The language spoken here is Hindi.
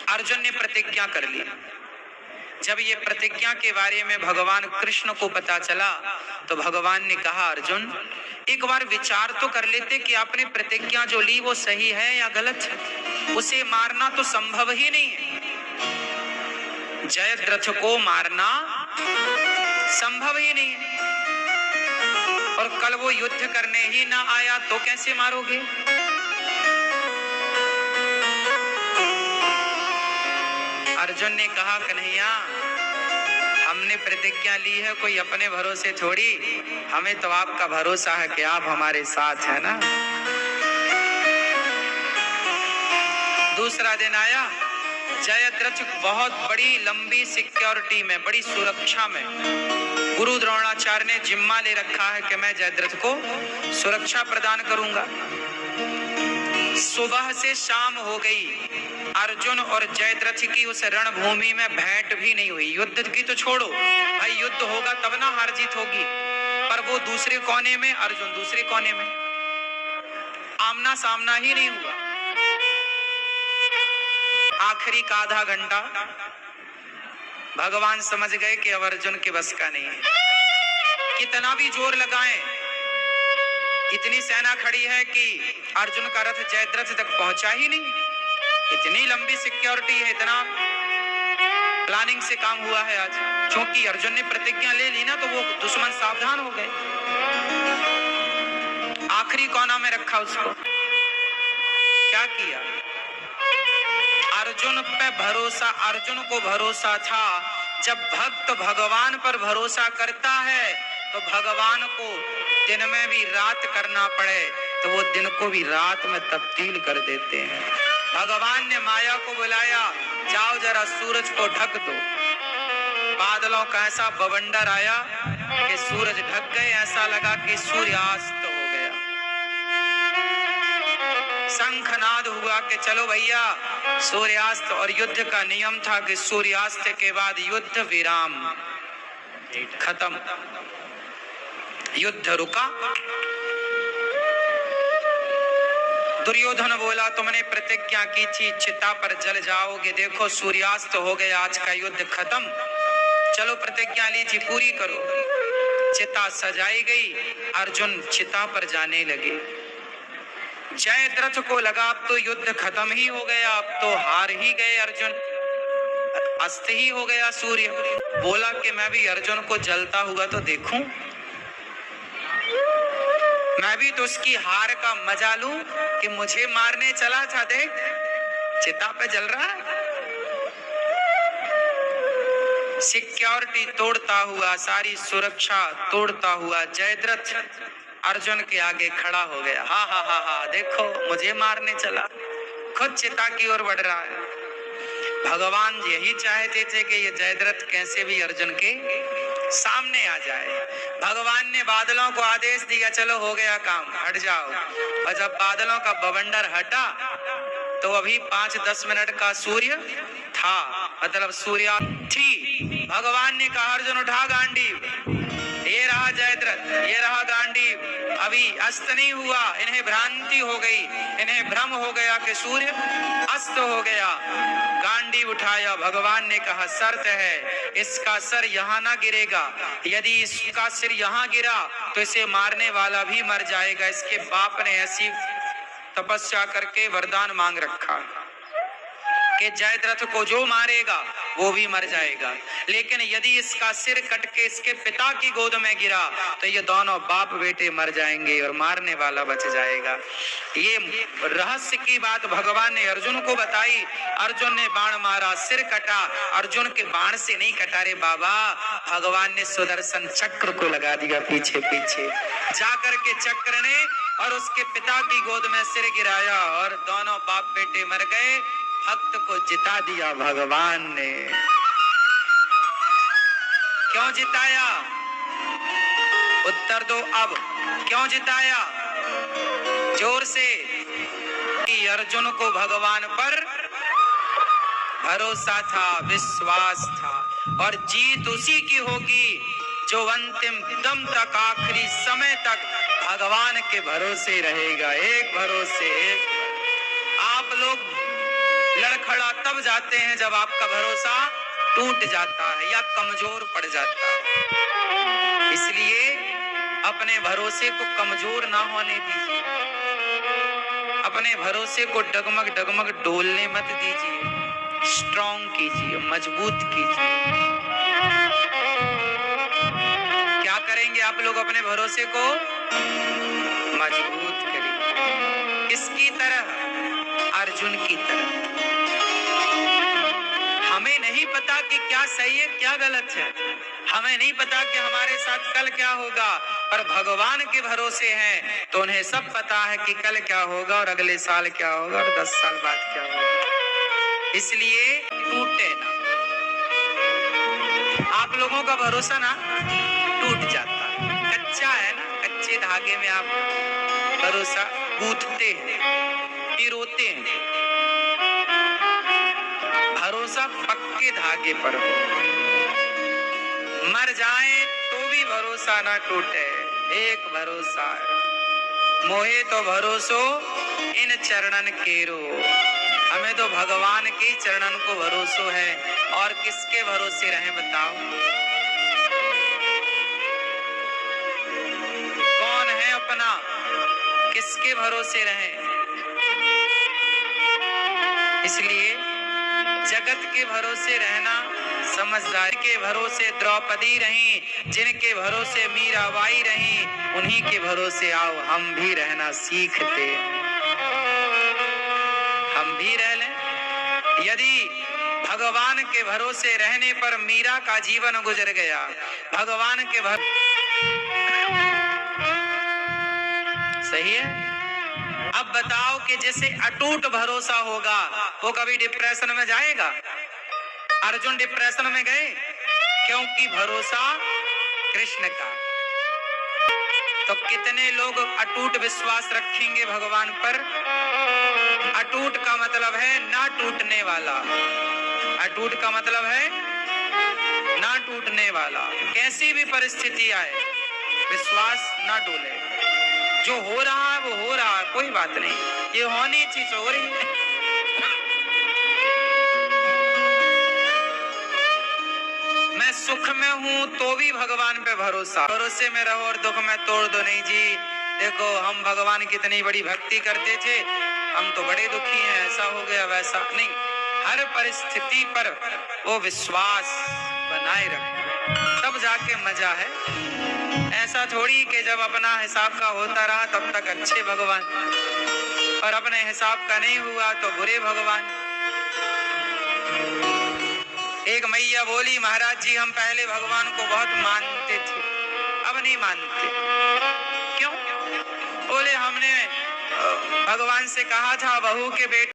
अर्जुन ने प्रतिज्ञा कर ली। जब ये प्रतिज्ञा के बारे में भगवान कृष्ण को पता चला तो भगवान ने कहा, अर्जुन एक बार विचार तो कर लेते कि आपने प्रतिज्ञा जो ली वो सही है या गलत है। उसे मारना तो संभव ही नहीं है, जयद्रथ को मारना संभव ही नहीं है। और कल वो युद्ध करने ही ना आया तो कैसे मारोगे? अर्जुन ने कहा, कन्हैया हमने प्रतिज्ञा ली है, कोई अपने भरोसे थोड़ी, हमें तो आपका भरोसा है कि आप हमारे साथ है ना। दूसरा दिन आया, जयद्रथ बहुत बड़ी लंबी सिक्योरिटी में, बड़ी सुरक्षा में, गुरु द्रोणाचार्य ने जिम्मा ले रखा है कि मैं जयद्रथ को सुरक्षा प्रदान करूंगा। सुबह से शाम हो गई, अर्जुन और जयद्रथ की उस रणभूमि में भेंट भी नहीं हुई। युद्ध की तो छोड़ो भाई, युद्ध होगा तब ना हार जीत होगी, पर वो दूसरे कोने में, अर्जुन दूसरे कोने में, आमना सामना ही नहीं हुआ। आखिरी का आधा घंटा भगवान समझ गए कि अब अर्जुन के बस का नहीं है। कितना भी जोर लगाएं, इतनी सेना खड़ी है कि अर्जुन का रथ जयद्रथ तक पहुंचा ही नहीं। इतनी लंबी सिक्योरिटी है, इतना प्लानिंग से काम हुआ है आज। क्योंकि अर्जुन ने प्रतिज्ञा ले ली ना, तो वो दुश्मन सावधान हो गए। आखिरी कोना में रखा उसको। क्या किया? अर्जुन पे भरोसा, अर्जुन को भरोसा था, जब भक्त भगवान पर भरोसा करता है तो भगवान को दिन में भी रात करना पड़े तो वो दिन को भी रात में तब्दील कर देते हैं। भगवान ने माया को बुलाया, जाओ जरा सूरज को ढक दो। बादलों का ऐसा बवंडर आया कि सूरज ढक गए, ऐसा लगा कि सूर्यास्त हो गया। शंखनाद हुआ कि चलो भैया सूर्यास्त, और युद्ध का नियम था कि सूर्यास्त के बाद युद्ध विराम, खत्म, युद्ध रुका। दुर्योधन बोला, तुमने प्रतिज्ञा की थी चिता पर जल जाओगे, देखो सूर्यास्त हो गया, आज का युद्ध खत्म, चलो प्रतिज्ञा ली थी पूरी करो। चिता सजाई गई, अर्जुन चिता पर जाने लगे। जयद्रथ को लगा अब तो युद्ध खत्म ही हो गया, अब तो हार ही गए अर्जुन, अस्त ही हो गया सूर्य। बोला कि मैं भी अर्जुन को जलता हुआ तो देखूं, मैं भी तो उसकी हार का मजा लूं कि मुझे मारने चला था, देख चिता पे जल रहा है। सिक्योरिटी तोड़ता हुआ, सारी सुरक्षा तोड़ता हुआ जयद्रथ अर्जुन के आगे खड़ा हो गया। हा हा हा हा, देखो मुझे मारने चला, खुद चिता की ओर बढ़ रहा है। भगवान यही चाहते थे कि ये जयद्रथ कैसे भी अर्जुन के सामने आ जाए। भगवान ने बादलों को आदेश दिया, चलो हो गया काम, हट जाओ। और जब बादलों का बवंडर हटा तो अभी 5-10 मिनट का सूर्य था, मतलब सूर्या थी। भगवान ने कहा, अर्जुन उठा गांडीव, ये रहा जयद्रथ, ये रहा गांडीव, अभी अस्त नहीं हुआ। इन्हें भ्रांति हो गई, इन्हें भ्रम हो गया कि सूर्य अस्त हो गया। गांडीव उठाया, भगवान ने कहा शर्त है, इसका सर यहाँ ना गिरेगा, यदि इसका सिर यहाँ गिरा तो इसे मारने वाला भी मर जाएगा। इसके बाप ने ऐसी तपस्या करके वरदान मांग रखा कि जयद्रथ को जो मारेगा वो भी मर जाएगा, लेकिन यदि इसका सिर कट के इसके पिता की गोद में गिरा तो ये दोनों बाप बेटे मर जाएंगे और मारने वाला बच जाएगा। ये रहस्य की बात भगवान ने अर्जुन को बताई। अर्जुन ने बाण मारा, सिर कटा। अर्जुन के बाण से नहीं कटा रे बाबा, भगवान ने सुदर्शन चक्र को लगा दिया पीछे पीछे, जाकर के चक्र ने और उसके पिता की गोद में सिर गिराया और दोनों बाप बेटे मर गए। भक्त को जिता दिया भगवान ने। क्यों जिताया? उत्तर दो अब, क्यों जिताया? जोर से। कि अर्जुन को भगवान पर भरोसा था, विश्वास था, और जीत उसी की होगी जो अंतिम दम तक, आखिरी समय तक भगवान के भरोसे रहेगा। एक भरोसे, आप लोग लड़खड़ा तब जाते हैं जब आपका भरोसा टूट जाता है या कमजोर पड़ जाता है। इसलिए अपने भरोसे को कमजोर ना होने दीजिए, अपने भरोसे को डगमग डगमग डोलने मत दीजिए, स्ट्रॉन्ग कीजिए, मजबूत कीजिए। क्या करेंगे आप लोग अपने भरोसे को मजबूत करेंगे? किसकी तरह? अर्जुन की तरह। हमें नहीं पता कि क्या सही है क्या गलत है, हमें नहीं पता कि हमारे साथ कल क्या होगा, पर भगवान के भरोसे हैं तो उन्हें सब पता है कि कल क्या होगा और अगले साल क्या होगा और 10 साल बाद क्या होगा। इसलिए टूटे ना। आप लोगों का भरोसा ना टूट जाता है, कच्चा है ना, कच्चे धागे में आप भरोसा गूंथते हैं, पिरोते हैं। भरोसा पक्के धागे पर हो, मर जाए तो भी भरोसा ना टूटे। एक भरोसा है, मोहे तो भरोसो इन चरणन केरो। हमें तो भगवान के चरणन को भरोसो है, और किसके भरोसे रहें बताओ? कौन है अपना, किसके भरोसे रहें? इसलिए जगत के भरोसे रहना समझदारी के भरोसे द्रौपदी रही, जिनके भरोसे मीराबाई रही, उन्हीं के भरोसे आओ हम भी रहना सीखते, हम भी रह लें। यदि भगवान के भरोसे रहने पर मीरा का जीवन गुजर गया, भगवान के सही है। अब बताओ कि जैसे अटूट भरोसा होगा वो कभी डिप्रेशन में जाएगा? अर्जुन डिप्रेशन में गए क्योंकि भरोसा कृष्ण का। तो कितने लोग अटूट विश्वास रखेंगे भगवान पर? अटूट का मतलब है ना टूटने वाला, अटूट का मतलब है ना टूटने वाला। कैसी भी परिस्थिति आए विश्वास ना डोले। जो हो रहा है वो हो रहा है, कोई बात नहीं, ये होनी चीज हो रही है। मैं सुख में हूं तो भी भगवान पे भरोसा, भरोसे में रहो और दुख में तोड़ दो नहीं जी। देखो हम भगवान की इतनी बड़ी भक्ति करते थे, हम तो बड़े दुखी हैं, ऐसा हो गया वैसा नहीं। हर परिस्थिति पर वो विश्वास बनाए रखो, तब जाके मजा है। ऐसा थोड़ी कि जब अपना हिसाब का होता रहा तब तक अच्छे भगवान, और अपने हिसाब का नहीं हुआ तो बुरे भगवान। एक मैया बोली, महाराज जी हम पहले भगवान को बहुत मानते थे, अब नहीं मानते। क्यों? बोले हमने भगवान से कहा था बहू के बेटे